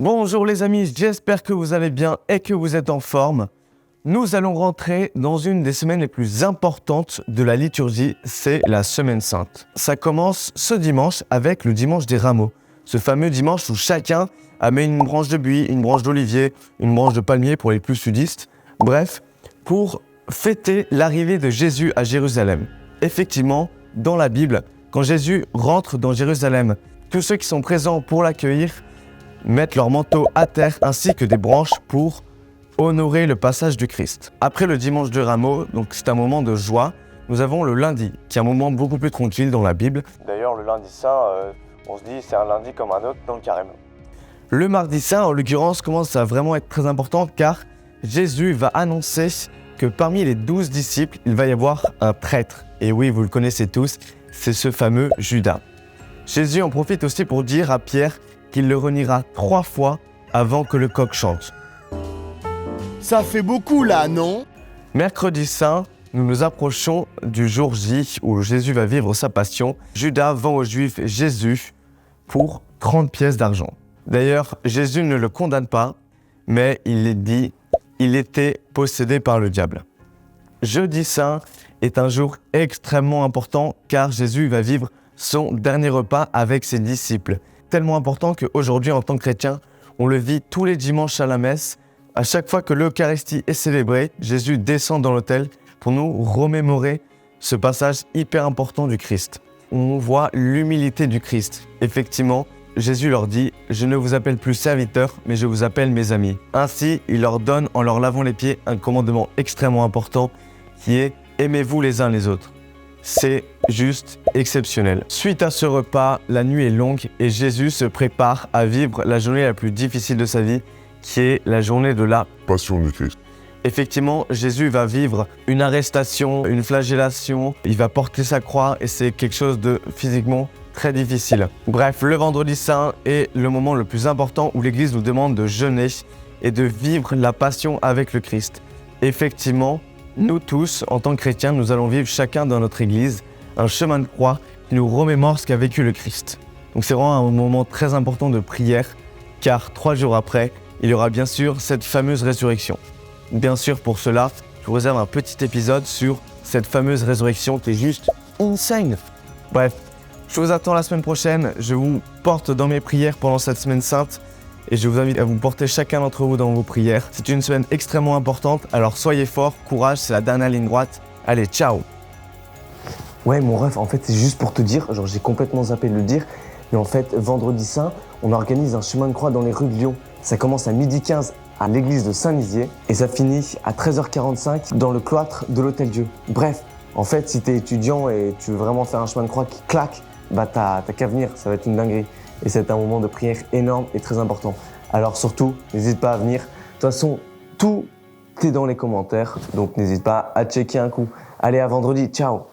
Bonjour les amis, j'espère que vous allez bien et que vous êtes en forme. Nous allons rentrer dans une des semaines les plus importantes de la liturgie, c'est la Semaine Sainte. Ça commence ce dimanche avec le dimanche des rameaux. Ce fameux dimanche où chacun amène une branche de buis, une branche d'olivier, une branche de palmier pour les plus sudistes. Bref, pour fêter l'arrivée de Jésus à Jérusalem. Effectivement, dans la Bible, quand Jésus rentre dans Jérusalem, tous ceux qui sont présents pour l'accueillir mettent leur manteau à terre ainsi que des branches pour honorer le passage du Christ. Après le dimanche de Rameaux, donc c'est un moment de joie, nous avons le lundi, qui est un moment beaucoup plus tranquille dans la Bible. D'ailleurs, le lundi saint, on se dit c'est un lundi comme un autre dans le carême. Le mardi saint, en l'occurrence, commence à vraiment être très important car Jésus va annoncer que parmi les 12 disciples, il va y avoir un traître. Et oui, vous le connaissez tous, c'est ce fameux Judas. Jésus en profite aussi pour dire à Pierre qu'il le reniera 3 fois avant que le coq chante. Ça fait beaucoup là, non? Mercredi saint, nous nous approchons du jour J où Jésus va vivre sa passion. Judas vend aux Juifs Jésus pour 30 pièces d'argent. D'ailleurs, Jésus ne le condamne pas, mais il est dit il était possédé par le diable. Jeudi saint est un jour extrêmement important car Jésus va vivre son dernier repas avec ses disciples. Tellement important qu'aujourd'hui, en tant que chrétien, on le vit tous les dimanches à la messe. À chaque fois que l'Eucharistie est célébrée, Jésus descend dans l'autel pour nous remémorer ce passage hyper important du Christ. On voit l'humilité du Christ. Effectivement, Jésus leur dit « Je ne vous appelle plus serviteurs, mais je vous appelle mes amis ». Ainsi, il leur donne, en leur lavant les pieds, un commandement extrêmement important qui est « Aimez-vous les uns les autres ». C'est juste exceptionnel. Suite à ce repas, la nuit est longue et Jésus se prépare à vivre la journée la plus difficile de sa vie, qui est la journée de la Passion du Christ. Effectivement, Jésus va vivre une arrestation, une flagellation, il va porter sa croix et c'est quelque chose de physiquement très difficile. Bref, le vendredi saint est le moment le plus important où l'Église nous demande de jeûner et de vivre la passion avec le Christ. Effectivement, nous tous, en tant que chrétiens, nous allons vivre chacun dans notre Église un chemin de croix qui nous remémore ce qu'a vécu le Christ. Donc c'est vraiment un moment très important de prière, car 3 jours après, il y aura bien sûr cette fameuse résurrection. Bien sûr, pour cela, je vous réserve un petit épisode sur cette fameuse résurrection qui est juste insane. Bref, je vous attends la semaine prochaine, je vous porte dans mes prières pendant cette semaine sainte et je vous invite à vous porter chacun d'entre vous dans vos prières. C'est une semaine extrêmement importante, alors soyez forts, courage, c'est la dernière ligne droite. Allez, ciao! Ouais, mon ref, en fait, c'est juste pour te dire, genre j'ai complètement zappé de le dire, mais en fait, vendredi saint, on organise un chemin de croix dans les rues de Lyon. Ça commence à 12h15 à l'église de Saint-Nizier et ça finit à 13h45 dans le cloître de l'Hôtel-Dieu. Bref, en fait, si t'es étudiant et tu veux vraiment faire un chemin de croix qui claque, bah t'as qu'à venir, ça va être une dinguerie. Et c'est un moment de prière énorme et très important. Alors surtout, n'hésite pas à venir. De toute façon, tout est dans les commentaires, donc n'hésite pas à checker un coup. Allez, à vendredi, ciao!